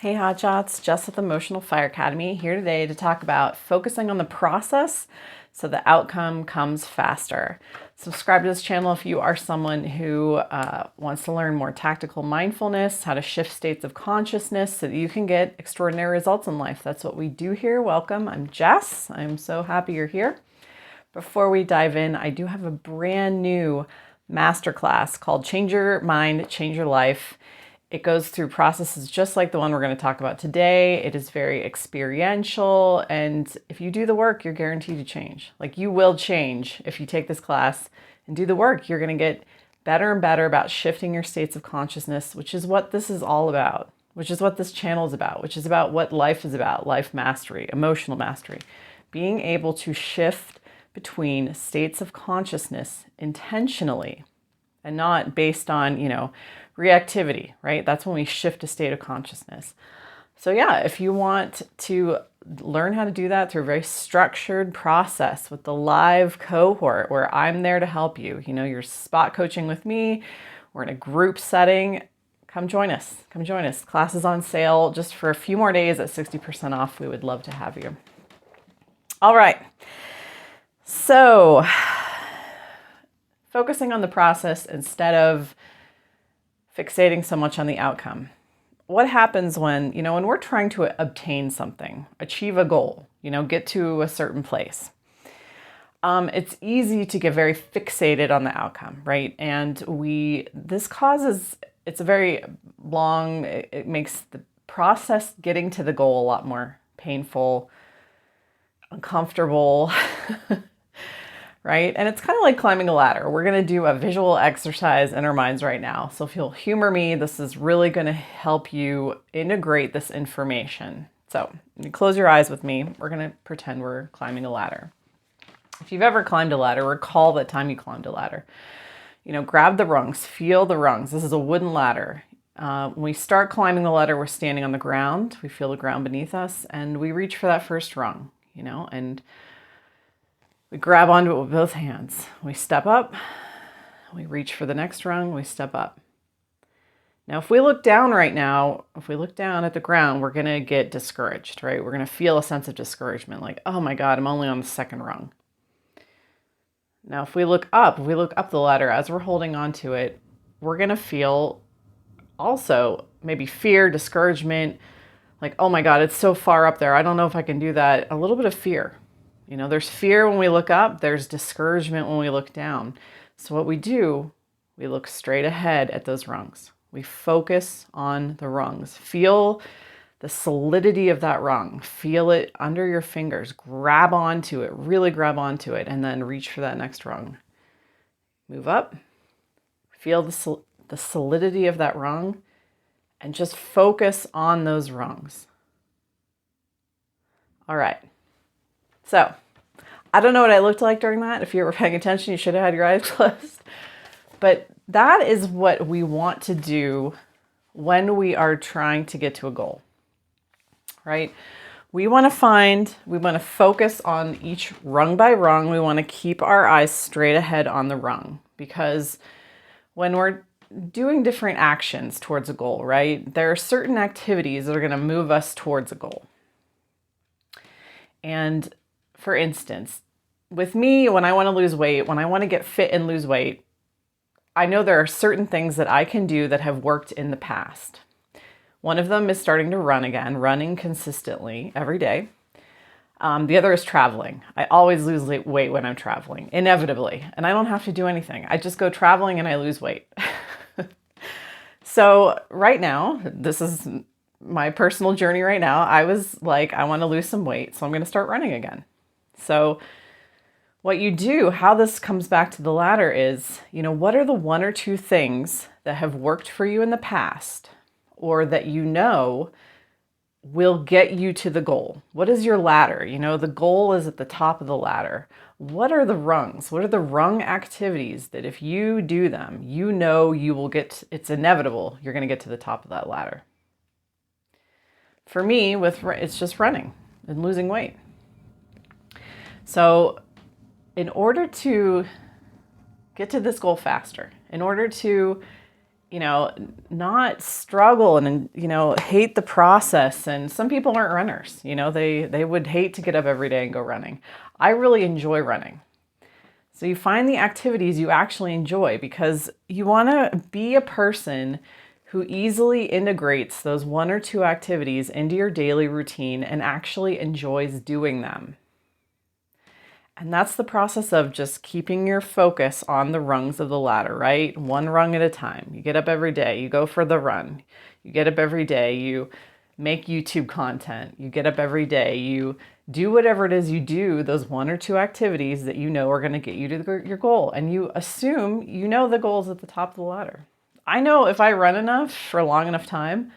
Hey Hotshots, Jess with Emotional Fire Academy here today to talk about focusing on the process so the outcome comes faster. Subscribe to this channel if you are someone who wants to learn more tactical mindfulness, how to shift states of consciousness so that you can get extraordinary results in life. That's what we do here. Welcome, I'm Jess. I'm so happy you're here. Before we dive in, I do have a brand new masterclass called Change Your Mind, Change Your Life. It goes through processes just like the one we're going to talk about today. It is very experiential, and if you do the work, you're guaranteed to change. Like, you will change if you take this class and do the work. You're going to get better and better about shifting your states of consciousness, which is what this is all about, which is what this channel is about, which is about what life is about, life mastery, emotional mastery, being able to shift between states of consciousness intentionally and not based on, reactivity, right? That's when we shift a state of consciousness. So yeah, if you want to learn how to do that through a very structured process with the live cohort where I'm there to help you, you're spot coaching with me, we're in a group setting, come join us. Come join us. Class is on sale just for a few more days at 60% off. We would love to have you. All right. So focusing on the process instead of fixating so much on the outcome. What happens when we're trying to obtain something, achieve a goal, get to a certain place? It's easy to get very fixated on the outcome, right? And it's a very long, it makes the process getting to the goal a lot more painful, uncomfortable, right? And it's kind of like climbing a ladder. We're going to do a visual exercise in our minds right now. So if you'll humor me, this is really going to help you integrate this information. So you close your eyes with me. We're going to pretend we're climbing a ladder. If you've ever climbed a ladder, recall the time you climbed a ladder. Grab the rungs, feel the rungs. This is a wooden ladder. When we start climbing the ladder, we're standing on the ground. We feel the ground beneath us, and we reach for that first rung, and we grab onto it with both hands. We step up, we reach for the next rung, we step up. Now, if we look down right now, if we look down at the ground, we're gonna get discouraged, right? We're gonna feel a sense of discouragement, like, oh my God, I'm only on the second rung. Now, if we look up the ladder as we're holding onto it, we're gonna feel also maybe fear, discouragement, like, oh my God, it's so far up there. I don't know if I can do that. A little bit of fear. There's fear when we look up, there's discouragement when we look down. So what we do, we look straight ahead at those rungs. We focus on the rungs. Feel the solidity of that rung. Feel it under your fingers. Grab onto it, really grab onto it, and then reach for that next rung. Move up. Feel the solidity of that rung, and just focus on those rungs. All right. So, I don't know what I looked like during that. If you were paying attention, you should have had your eyes closed. But that is what we want to do when we are trying to get to a goal, right? We want to focus on each rung by rung. We want to keep our eyes straight ahead on the rung, because when we're doing different actions towards a goal, right, there are certain activities that are going to move us towards a goal. And for instance, with me, when I want to lose weight, when I want to get fit and lose weight, I know there are certain things that I can do that have worked in the past. One of them is starting to run again, running consistently every day. The other is traveling. I always lose weight when I'm traveling, inevitably, and I don't have to do anything. I just go traveling and I lose weight. So right now, this is my personal journey right now. I was like, I want to lose some weight, so I'm going to start running again. So what you do, how this comes back to the ladder is, what are the one or two things that have worked for you in the past, or that will get you to the goal? What is your ladder? The goal is at the top of the ladder. What are the rungs? What are the rung activities that if you do them, you will get, it's inevitable, you're going to get to the top of that ladder? For me, it's just running and losing weight. So in order to get to this goal faster, in order to not struggle and, hate the process. And some people aren't runners, they would hate to get up every day and go running. I really enjoy running. So you find the activities you actually enjoy, because you want to be a person who easily integrates those one or two activities into your daily routine and actually enjoys doing them. And that's the process of just keeping your focus on the rungs of the ladder, right? One rung at a time. You get up every day, you go for the run. You get up every day, you make YouTube content. You get up every day, you do whatever it is you do, those one or two activities that are going to get you to your goal. And you assume the goals at the top of the ladder. I know if I run enough for a long enough time,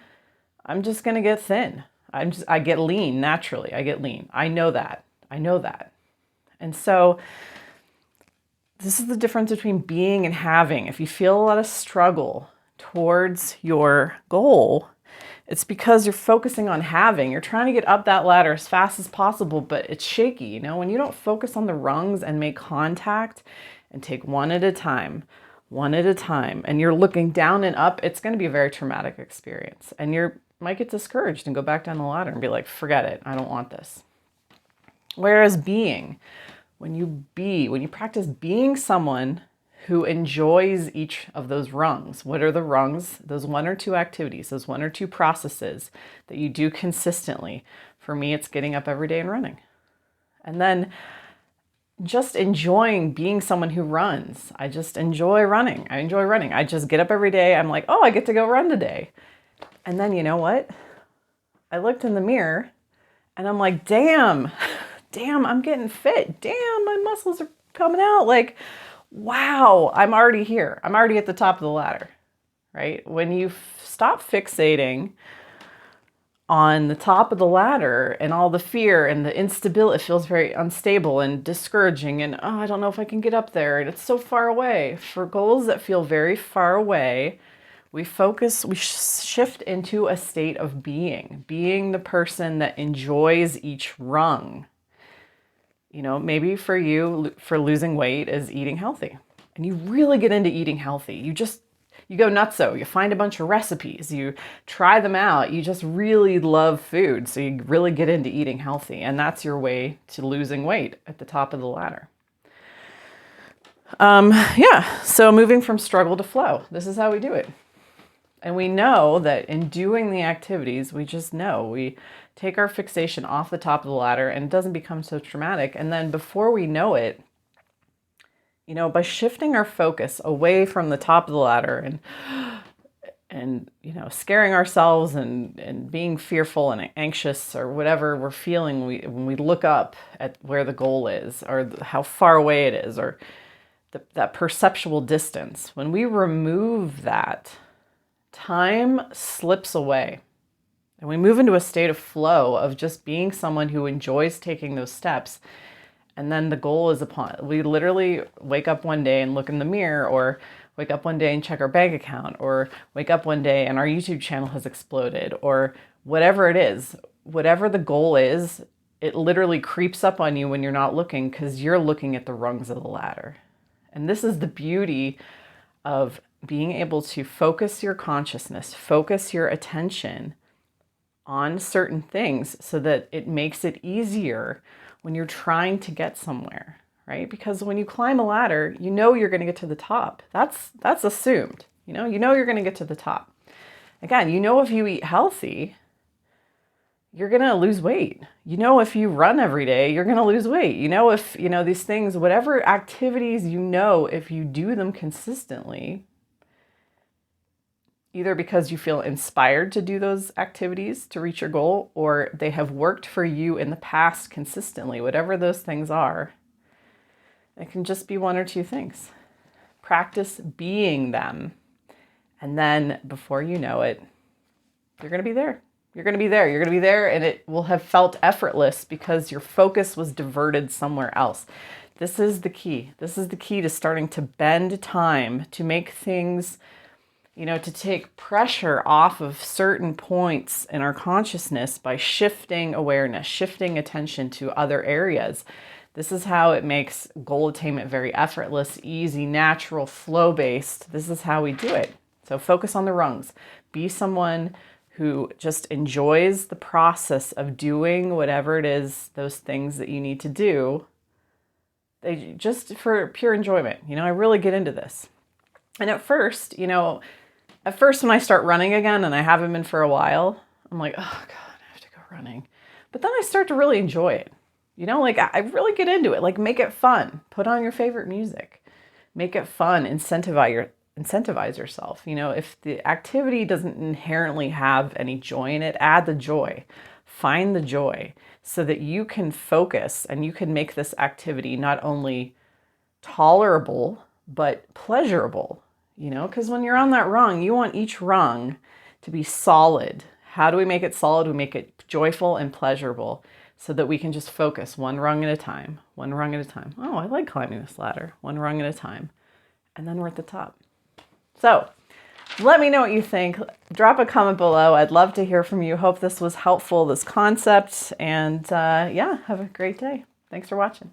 I'm just going to get thin. I get lean naturally. I get lean. I know that. And so this is the difference between being and having. If you feel a lot of struggle towards your goal, it's because you're focusing on having. You're trying to get up that ladder as fast as possible, but it's shaky. When you don't focus on the rungs and make contact and take one at a time, and you're looking down and up, it's going to be a very traumatic experience. And you might get discouraged and go back down the ladder and be like, forget it, I don't want this. Whereas being, when you practice being someone who enjoys each of those rungs. What are the rungs? Those one or two activities, those one or two processes that you do consistently. For me, it's getting up every day and running. And then just enjoying being someone who runs. I just enjoy running. I just get up every day. I'm like, oh, I get to go run today. And then you know what? I looked in the mirror and I'm like, damn, I'm getting fit. Damn, my muscles are coming out. Like, wow, I'm already here. I'm already at the top of the ladder, right? When you stop fixating on the top of the ladder and all the fear and the instability, it feels very unstable and discouraging. And, oh, I don't know if I can get up there. And it's so far away. For goals that feel very far away, we shift into a state of being the person that enjoys each rung. Maybe for you, for losing weight is eating healthy. And you really get into eating healthy. You go nutso. You find a bunch of recipes. You try them out. You just really love food. So you really get into eating healthy. And that's your way to losing weight at the top of the ladder. So moving from struggle to flow. This is how we do it. And we know that in doing the activities, we take our fixation off the top of the ladder and it doesn't become so traumatic. And then before we know it, by shifting our focus away from the top of the ladder and scaring ourselves and being fearful and anxious or whatever we're feeling when we look up at where the goal is or how far away it is or that perceptual distance, when we remove that, time slips away and we move into a state of flow of just being someone who enjoys taking those steps. And then the goal is we literally wake up one day and look in the mirror, or wake up one day and check our bank account, or wake up one day and our YouTube channel has exploded, or whatever it is, whatever the goal is, it literally creeps up on you when you're not looking because you're looking at the rungs of the ladder. And this is the beauty of being able to focus your consciousness, focus your attention on certain things so that it makes it easier when you're trying to get somewhere, right? Because when you climb a ladder, you're going to get to the top. That's assumed. You're going to get to the top. Again, if you eat healthy, you're going to lose weight. If you run every day, you're going to lose weight. If, these things, whatever activities, if you do them consistently, either because you feel inspired to do those activities to reach your goal, or they have worked for you in the past consistently, whatever those things are, it can just be one or two things. Practice being them. And then before you know it, you're going to be there. You're going to be there, and it will have felt effortless because your focus was diverted somewhere else. This is the key. This is the key to starting to bend time, to make things, to take pressure off of certain points in our consciousness by shifting awareness, shifting attention to other areas. This is how it makes goal attainment very effortless, easy, natural, flow-based. This is how we do it. So focus on the rungs. Be someone who just enjoys the process of doing whatever it is, those things that you need to do, they just for pure enjoyment. I really get into this. And at first when I start running again, and I haven't been for a while, I'm like, oh God, I have to go running. But then I start to really enjoy it. I really get into it. Like, make it fun. Put on your favorite music. Make it fun. Incentivize yourself. If the activity doesn't inherently have any joy in it, add the joy. Find the joy so that you can focus and you can make this activity not only tolerable, but pleasurable. Because when you're on that rung, you want each rung to be solid. How do we make it solid? We make it joyful and pleasurable so that we can just focus one rung at a time, one rung at a time. Oh, I like climbing this ladder, one rung at a time. And then we're at the top. So let me know what you think. Drop a comment below. I'd love to hear from you. Hope this was helpful, this concept. And yeah, have a great day. Thanks for watching.